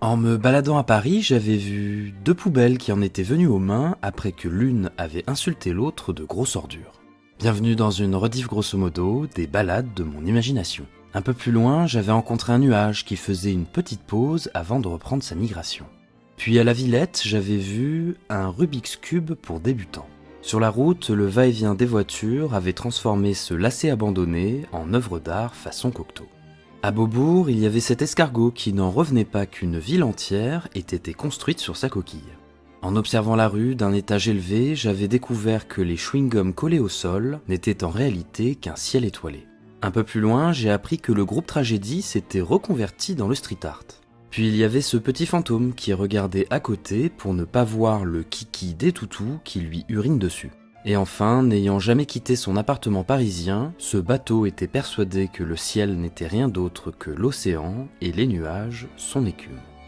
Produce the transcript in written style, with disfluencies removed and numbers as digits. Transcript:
En me baladant à Paris, j'avais vu deux poubelles qui en étaient venues aux mains après que l'une avait insulté l'autre de grosses ordures. Bienvenue dans une rediff grosso modo des balades de mon imagination. Un peu plus loin, j'avais rencontré un nuage qui faisait une petite pause avant de reprendre sa migration. Puis à la Villette, j'avais vu un Rubik's Cube pour débutants. Sur la route, le va-et-vient des voitures avait transformé ce lacet abandonné en œuvre d'art façon Cocteau. À Beaubourg, il y avait cet escargot qui n'en revenait pas qu'une ville entière ait été construite sur sa coquille. En observant la rue d'un étage élevé, j'avais découvert que les chewing-gums collés au sol n'étaient en réalité qu'un ciel étoilé. Un peu plus loin, j'ai appris que le groupe Tragédie s'était reconverti dans le street art. Puis il y avait ce petit fantôme qui regardait à côté pour ne pas voir le kiki des toutous qui lui urine dessus. Et enfin, n'ayant jamais quitté son appartement parisien, ce bateau était persuadé que le ciel n'était rien d'autre que l'océan et les nuages son écume.